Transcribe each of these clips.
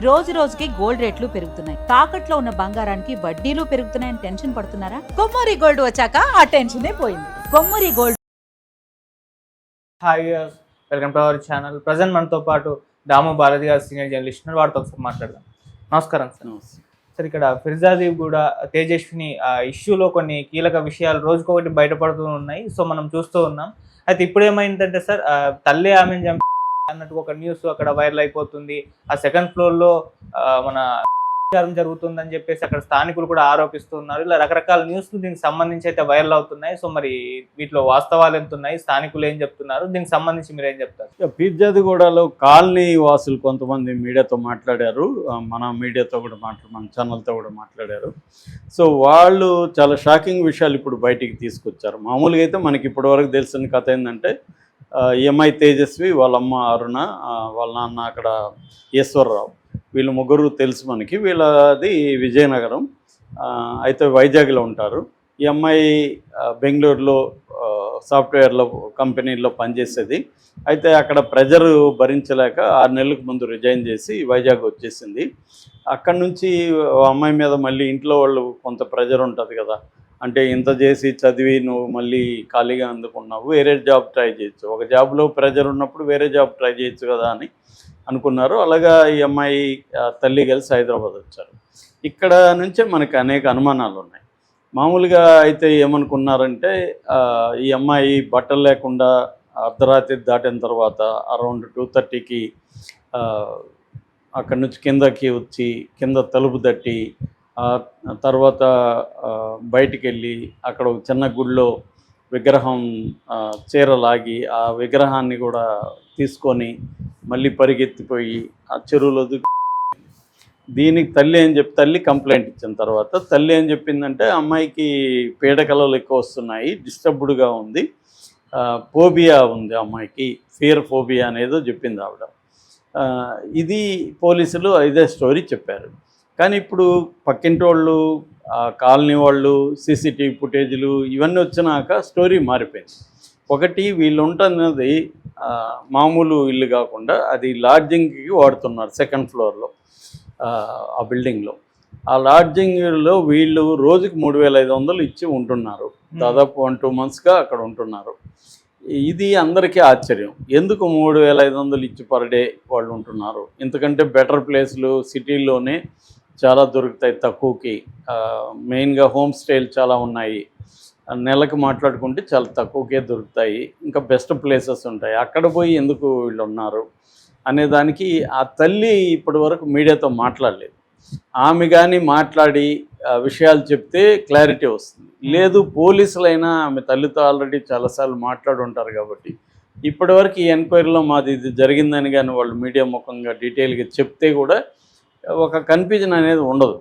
రోజు రోజుకి గోల్డ్ రేట్లు పెరుగుతున్నాయి. తాకట్లో ఉన్న బంగారానికి వడ్డీలు పెరుగుతున్నాయని టెన్షన్ పడుతున్నారా? కొమ్మూరి గోల్డ్ వచ్చాక ఆ టెన్షనే పోయింది. Kommuri gold. Hi, welcome to our channel. Present మనతో పాటు దాము భారతి గారు సీనియర్ జర్నలిస్ట్ ఉన్నారు. వారితో ఒకసారి మాట్లాడదాం. నమస్కారం సార్. సార్, ఇక్కడ ఫిర్జాది కూడా తేజస్విని ఇష్యూలో కొన్ని కీలక విషయాలు రోజుకొకటి బయటపడుతూ ఉన్నాయి. సో మనం చూస్తూ ఉన్నాం. అయితే ఇప్పుడు ఏమైందంటే సార్, తల్లి ఆమెను చంపి అన్నట్టు ఒక న్యూస్ అక్కడ వైరల్ అయిపోతుంది. ఆ సెకండ్ ఫ్లోర్లో మన జరుగుతుందని చెప్పేసి అక్కడ స్థానికులు కూడా ఆరోపిస్తున్నారు. ఇలా రకరకాల న్యూస్లు దీనికి సంబంధించి అయితే వైరల్ అవుతున్నాయి. సో మరి వీటిలో వాస్తవాలు ఎంత ఉన్నాయి, స్థానికులు ఏం చెప్తున్నారు, దీనికి సంబంధించి మీరు ఏం చెప్తారు? పీర్జాదిగూడలో కాలనీ వాసులు కొంతమంది మీడియాతో మాట్లాడారు, మన మీడియాతో కూడా మన ఛానల్తో కూడా మాట్లాడారు. సో వాళ్ళు చాలా షాకింగ్ విషయాలు ఇప్పుడు బయటికి తీసుకొచ్చారు. మామూలుగా అయితే మనకి ఇప్పటివరకు తెలిసిన కథ ఏంటంటే, ఎంఐ తేజస్వి, వాళ్ళ అమ్మ అరుణ, వాళ్ళ నాన్న అక్కడ ఈశ్వరరావు, వీళ్ళు ముగ్గురు తెలుసు మనకి. వీళ్ళది విజయనగరం, అయితే వైజాగ్లో ఉంటారు. ఈ అమ్మాయి బెంగళూరులో సాఫ్ట్వేర్లో కంపెనీలో పనిచేసేది. అయితే అక్కడ ప్రెజర్ భరించలేక 6 నెలలకు ముందు రిజైన్ చేసి వైజాగ్ వచ్చేసింది. అక్కడి నుంచి అమ్మాయి మీద మళ్ళీ ఇంట్లో వాళ్ళు కొంత ప్రెజర్ ఉంటుంది కదా, అంటే ఇంత చేసి చదివి నువ్వు మళ్ళీ ఖాళీగా అందుకున్నావు, వేరే జాబ్ ట్రై చేయొచ్చు, ఒక జాబ్లో ప్రెజర్ ఉన్నప్పుడు వేరే జాబ్ ట్రై చేయొచ్చు కదా అని అనుకున్నారు. అలాగా ఈ అమ్మాయి తల్లి కలిసి హైదరాబాద్ వచ్చారు. ఇక్కడ నుంచే మనకి అనేక అనుమానాలు ఉన్నాయి. మామూలుగా అయితే ఏమనుకున్నారంటే, ఈ అమ్మాయి బట్టలు లేకుండా అర్ధరాత్రి దాటిన తర్వాత అరౌండ్ 2:30కి అక్కడి నుంచి కిందకి వచ్చి కింద తలుపు తట్టి తర్వాత బయటికి వెళ్ళి అక్కడ ఒక చిన్న గుడిలో విగ్రహం చీరలాగి ఆ విగ్రహాన్ని కూడా తీసుకొని మళ్ళీ పరిగెత్తిపోయి ఆ చెరువులో దీనికి తల్లి కంప్లైంట్ ఇచ్చిన తర్వాత తల్లి ఏం చెప్పిందంటే, అమ్మాయికి పీడకలలు ఎక్కువ వస్తున్నాయి, డిస్టర్బ్డ్గా ఉంది, ఫోబియా ఉంది అమ్మాయికి, ఫియర్ ఫోబియా అనేదో చెప్పింది ఆవిడ. ఇది పోలీసులు ఇదే స్టోరీ చెప్పారు. కానీ ఇప్పుడు పక్కింటి వాళ్ళు, కాలనీ వాళ్ళు, సీసీటీవీ ఫుటేజీలు ఇవన్నీ వచ్చినాక స్టోరీ మారిపోయింది. ఒకటి, వీళ్ళు ఉంటున్నది మామూలు ఇల్లు కాకుండా అది లాడ్జింగ్కి వాడుతున్నారు. సెకండ్ ఫ్లోర్లో ఆ బిల్డింగ్లో, ఆ లాడ్జింగ్లో వీళ్ళు రోజుకి 3,500 ఇచ్చి ఉంటున్నారు. దాదాపు 1-2 monthsగా అక్కడ ఉంటున్నారు. ఇది అందరికీ ఆశ్చర్యం. ఎందుకు 3,500 ఇచ్చి పర్ డే వాళ్ళు ఉంటున్నారు? ఎందుకంటే బెటర్ ప్లేస్లు సిటీల్లోనే చాలా దొరుకుతాయి తక్కువకి. మెయిన్గా హోమ్ స్టేలు చాలా ఉన్నాయి, నెలకు మాట్లాడుకుంటే చాలా తక్కువకే దొరుకుతాయి. ఇంకా బెస్ట్ ప్లేసెస్ ఉంటాయి, అక్కడ పోయి ఎందుకు వీళ్ళు ఉన్నారు అనేదానికి ఆ తల్లి ఇప్పటి వరకు మీడియాతో మాట్లాడలేదు. ఆమె కానీ మాట్లాడి విషయాలు చెప్తే క్లారిటీ వస్తుంది. లేదు, పోలీసులైనా ఆమె తల్లితో ఆల్రెడీ చాలాసార్లు మాట్లాడి ఉంటారు కాబట్టి ఇప్పటివరకు ఈ ఎంక్వైరీలో మాది ఇది జరిగిందని కానీ వాళ్ళు మీడియా ముఖంగా డీటెయిల్గా చెప్తే కూడా ఒక కన్ఫ్యూజన్ అనేది ఉండదు.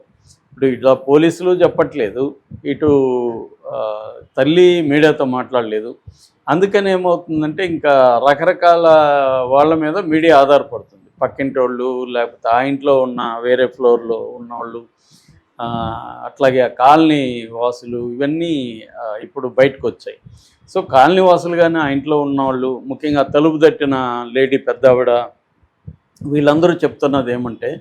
ఇప్పుడు ఇట్లా పోలీసులు చెప్పట్లేదు, ఇటు తల్లి మీడియాతో మాట్లాడలేదు. అందుకని ఏమవుతుందంటే, ఇంకా రకరకాల వాళ్ళ మీద మీడియా ఆధారపడుతుంది. పక్కింటి వాళ్ళు, లేకపోతే ఆ ఇంట్లో ఉన్న వేరే ఫ్లోర్లో ఉన్నవాళ్ళు, అట్లాగే ఆ కాలనీ వాసులు, ఇవన్నీ ఇప్పుడు బయటకు వచ్చాయి. సో కాలనీ వాసులు కానీ ఆ ఇంట్లో ఉన్నవాళ్ళు, ముఖ్యంగా తలుపు తట్టిన లేడీ పెద్దావిడ, వీళ్ళందరూ చెప్తున్నది ఏమంటే,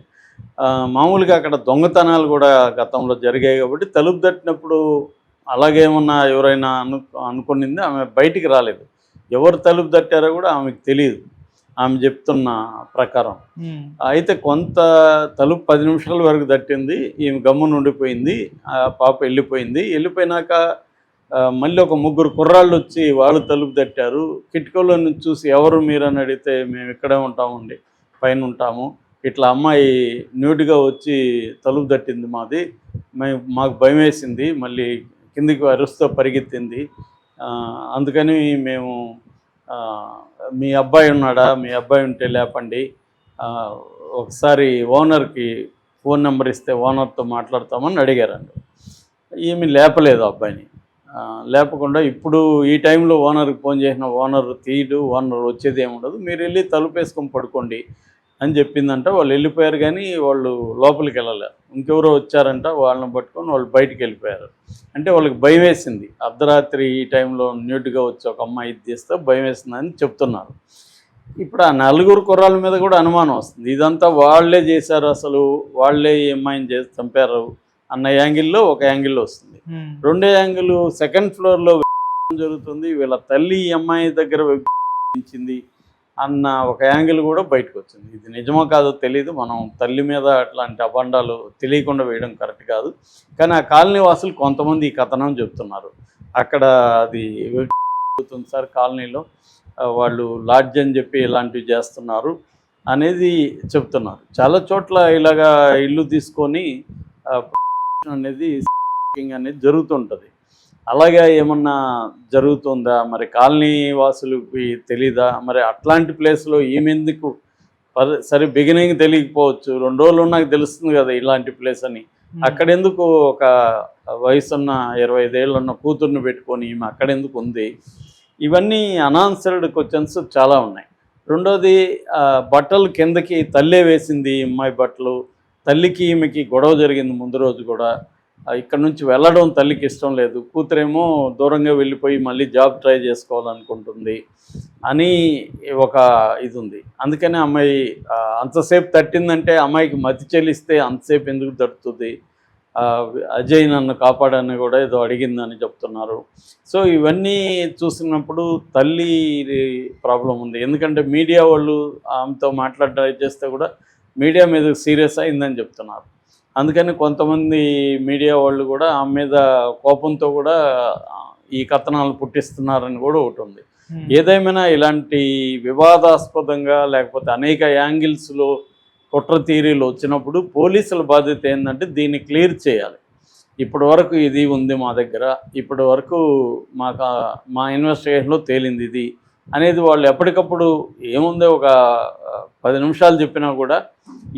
మామూలుగా అక్కడ దొంగతనాలు కూడా గతంలో జరిగాయి కాబట్టి తలుపు తట్టినప్పుడు అలాగేమన్నా ఎవరైనా అనుకునింది, ఆమె బయటికి రాలేదు. ఎవరు తలుపు తట్టారో కూడా ఆమెకు తెలియదు, ఆమె చెప్తున్న ప్రకారం. అయితే కొంత తలుపు 10 నిమిషాల వరకు తట్టింది, ఈమె గమ్మున ఉండిపోయింది, ఆ పాప వెళ్ళిపోయినాక మళ్ళీ ఒక 3 కుర్రాళ్ళు వచ్చి వాళ్ళు తలుపు తట్టారు. కిటికీలో నుంచి చూసి ఎవరు మీరు అని అడిగితే, మేము ఇక్కడే ఉంటామండి, పైన ఉంటాము, ఇట్లా అమ్మాయి న్యూడ్గా వచ్చి తలుపు తట్టింది మాది, మాకు భయం వేసింది, మళ్ళీ కిందికి అరుస్తూ పరిగెత్తింది, అందుకని మేము మీ అబ్బాయి ఉన్నాడా, మీ అబ్బాయి ఉంటే లేపండి, ఒకసారి ఓనర్కి ఫోన్ నెంబర్ ఇస్తే ఓనర్తో మాట్లాడతామని అడిగారండి. ఈమె లేపలేదు అబ్బాయిని. లేపకుండా ఇప్పుడు ఈ టైంలో ఓనర్కి ఫోన్ చేసిన ఓనర్ తీయడు, ఓనర్ వచ్చేది ఏముండదు, మీరు వెళ్ళి తలుపు వేసుకొని పడుకోండి అని చెప్పిందంట. వాళ్ళు వెళ్ళిపోయారు, కానీ వాళ్ళు లోపలికి వెళ్ళలేరు. ఇంకెవరో వచ్చారంట, వాళ్ళని పట్టుకొని వాళ్ళు బయటికి వెళ్ళిపోయారు. అంటే వాళ్ళకి భయం వేసింది, అర్ధరాత్రి ఈ టైంలో న్యూట్గా వచ్చి ఒక అమ్మాయి తీస్తే భయం వేసిందని చెప్తున్నారు. ఇప్పుడు ఆ నలుగురు కుర్రాల మీద కూడా అనుమానం వస్తుంది. ఇదంతా వాళ్ళే చేశారు, అసలు వాళ్ళే ఈ అమ్మాయిని చేసి చంపారు అన్న యాంగిల్లో ఒక యాంగిల్లో వస్తుంది. రెండో యాంగిల్ సెకండ్ ఫ్లోర్లో జరుగుతుంది, వీళ్ళ తల్లి ఈ అమ్మాయి దగ్గర ఇచ్చింది అన్న ఒక యాంగిల్ కూడా బయటకు వచ్చింది. ఇది నిజమో కాదో తెలియదు, మనం తల్లి మీద అట్లాంటి అబండాలు తెలియకుండా వేయడం కరెక్ట్ కాదు. కానీ ఆ కాలనీ వాసులు కొంతమంది ఈ కథనం చెప్తున్నారు. అక్కడ అది అవుతుంది సార్, కాలనీలో వాళ్ళు లాడ్జ్ అని చెప్పి ఇలాంటివి చేస్తున్నారు అనేది చెప్తున్నారు. చాలా చోట్ల ఇలాగా ఇల్లు తీసుకొని అనేది అనేది జరుగుతుంటుంది. అలాగే ఏమన్నా జరుగుతుందా మరి, కాలనీ వాసులకి తెలీదా మరి? అట్లాంటి ప్లేస్లో ఈమెందుకు సరే బిగినింగ్ తెలియకపోవచ్చు, 2 రోజులు నాకు తెలుస్తుంది కదా ఇలాంటి ప్లేస్ అని. అక్కడెందుకు ఒక వయసున్న 25 ఏళ్ళు ఉన్న కూతుర్ని పెట్టుకొని ఈమె అక్కడెందుకు ఉంది? ఇవన్నీ అనాన్సర్డ్ క్వశ్చన్స్ చాలా ఉన్నాయి. రెండోది బట్టలు కిందకి తల్లే వేసింది, అమ్మాయి బట్టలు. తల్లికి ఈమెకి గొడవ జరిగింది ముందు రోజు కూడా. ఇక్కడ నుంచి వెళ్ళడం తల్లికి ఇష్టం లేదు, కూతురేమో దూరంగా వెళ్ళిపోయి మళ్ళీ జాబ్ ట్రై చేసుకోవాలనుకుంటుంది అని ఒక ఇది ఉంది. అందుకనే అమ్మాయి అంతసేపు తట్టిందంటే అమ్మాయికి మతి చెల్లిస్తే అంతసేపు ఎందుకు తట్టుతుంది? అజయ్ నన్ను కాపాడని కూడా ఏదో అడిగిందని చెప్తున్నారు. సో ఇవన్నీ చూసినప్పుడు తల్లి ప్రాబ్లం ఉంది. ఎందుకంటే మీడియా వాళ్ళు ఆమెతో ట్రై చేస్తే కూడా మీడియా మీద సీరియస్ అయిందని చెప్తున్నారు. అందుకని కొంతమంది మీడియా వాళ్ళు కూడా ఆమె మీద కోపంతో కూడా ఈ కథనాలు పుట్టిస్తున్నారని కూడా ఒకటి ఉంది. ఏదేమైనా ఇలాంటి వివాదాస్పదంగా లేకపోతే అనేక యాంగిల్స్లో కుట్ర థియరీలు వచ్చినప్పుడు పోలీసుల బాధ్యత ఏంటంటే దీన్ని క్లియర్ చేయాలి. ఇప్పటి వరకు ఇది ఉంది మా దగ్గర, ఇప్పటి వరకు మా ఇన్వెస్టిగేషన్లో తేలింది ఇది అనేది వాళ్ళు ఎప్పటికప్పుడు ఏముందో ఒక 10 నిమిషాలు చెప్పినా కూడా,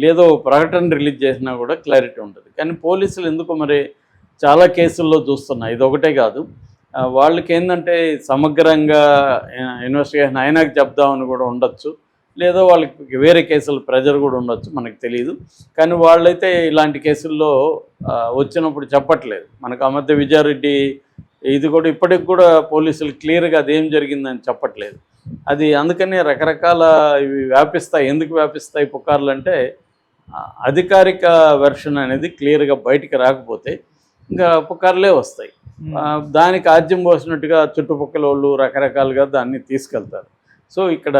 లేదో ప్రకటన రిలీజ్ చేసినా కూడా క్లారిటీ ఉంటుంది. కానీ పోలీసులు ఎందుకు మరి చాలా కేసుల్లో చూస్తున్నా, ఇది ఒకటే కాదు, వాళ్ళకి ఏంటంటే సమగ్రంగా ఇన్వెస్టిగేషన్ అయినాక చెప్దామని కూడా ఉండొచ్చు, లేదో వాళ్ళకి వేరే కేసులు ప్రెజర్ కూడా ఉండొచ్చు, మనకు తెలియదు. కానీ వాళ్ళైతే ఇలాంటి కేసుల్లో వచ్చినప్పుడు చెప్పట్లేదు. మనకు ఆ మధ్య విజయారెడ్డి ఇది కూడా ఇప్పటికి కూడా పోలీసులు క్లియర్గా అదేం జరిగిందని చెప్పట్లేదు. అది అందుకని రకరకాల ఇవి వ్యాపిస్తాయి. ఎందుకు వ్యాపిస్తాయి పుకార్లు అంటే, అధికారిక వెర్షన్ అనేది క్లియర్గా బయటికి రాకపోతే ఇంకా పుకార్లే వస్తాయి. దానికి ఆజ్యం పోసినట్టుగా చుట్టుపక్కల వాళ్ళు రకరకాలుగా దాన్ని తీసుకెళ్తారు. సో ఇక్కడ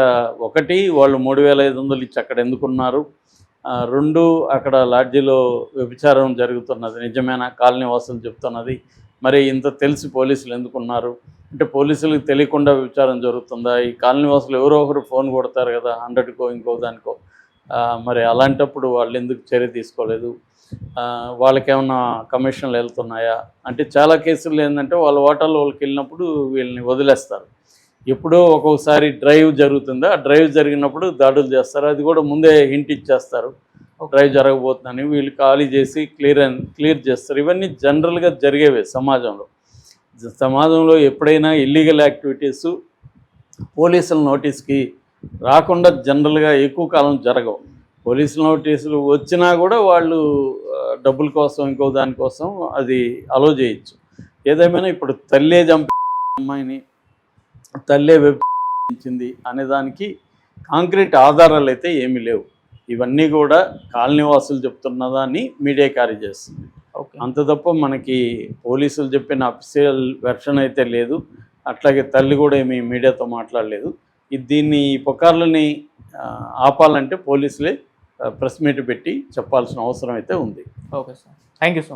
ఒకటి, వాళ్ళు 3,500 ఇచ్చి అక్కడ ఎందుకున్నారు? 2, అక్కడ లాడ్జీలో వ్యభిచారం జరుగుతున్నది నిజమేనా? కాలనీ వాసులు చెప్తున్నది. మరి ఇంత తెలిసి పోలీసులు ఎందుకున్నారు అంటే, పోలీసులకు తెలియకుండా వ్యభిచారం జరుగుతుందా? ఈ కాలనీ వాసులు ఎవరో ఒకరు ఫోన్ కొడతారు కదా 100కో ఇంకో దానికో. మరి అలాంటప్పుడు వాళ్ళు ఎందుకు చర్య తీసుకోలేదు? వాళ్ళకేమన్నా కమిషన్లు వెళ్తున్నాయా అంటే, చాలా కేసులు ఏంటంటే వాళ్ళ హోటల్లో వాళ్ళకి వెళ్ళినప్పుడు వీళ్ళని వదిలేస్తారు. ఎప్పుడో ఒక్కొక్కసారి డ్రైవ్ జరుగుతుందా, ఆ డ్రైవ్ జరిగినప్పుడు దాడులు చేస్తారు. అది కూడా ముందే హింట్ ఇచ్చేస్తారు డ్రైవ్ జరగబోతుందని, వీళ్ళు ఖాళీ చేసి క్లియర్ చేస్తారు. ఇవన్నీ జనరల్గా జరిగేవే సమాజంలో ఎప్పుడైనా ఇల్లీగల్ యాక్టివిటీసు పోలీసుల నోటీస్కి రాకుండా జనరల్గా ఎక్కువ కాలం జరగవు. పోలీసుల నోటీసులు వచ్చినా కూడా వాళ్ళు డబ్బుల కోసం ఇంకో దానికోసం అది అలో చేయొచ్చు. ఏదేమైనా ఇప్పుడు తల్లే చంపి అమ్మాయిని తల్లే వెప్పించింది అనేదానికి కాంక్రీట్ ఆధారాలు అయితే ఏమీ లేవు. ఇవన్నీ కూడా కాలనీ వాసులు చెప్తున్నదాన్ని మీడియా క్యారీ చేస్తుంది. అంత తప్ప మనకి పోలీసులు చెప్పిన అఫీషియల్ వెర్షన్ అయితే లేదు. అట్లాగే తల్లి కూడా ఏమీ మీడియాతో మాట్లాడలేదు. దీన్ని పుకార్లని ఆపాలంటే పోలీసులే ప్రెస్ మీట్ పెట్టి చెప్పాల్సిన అవసరం అయితే ఉంది. Okay sir, thank you so much.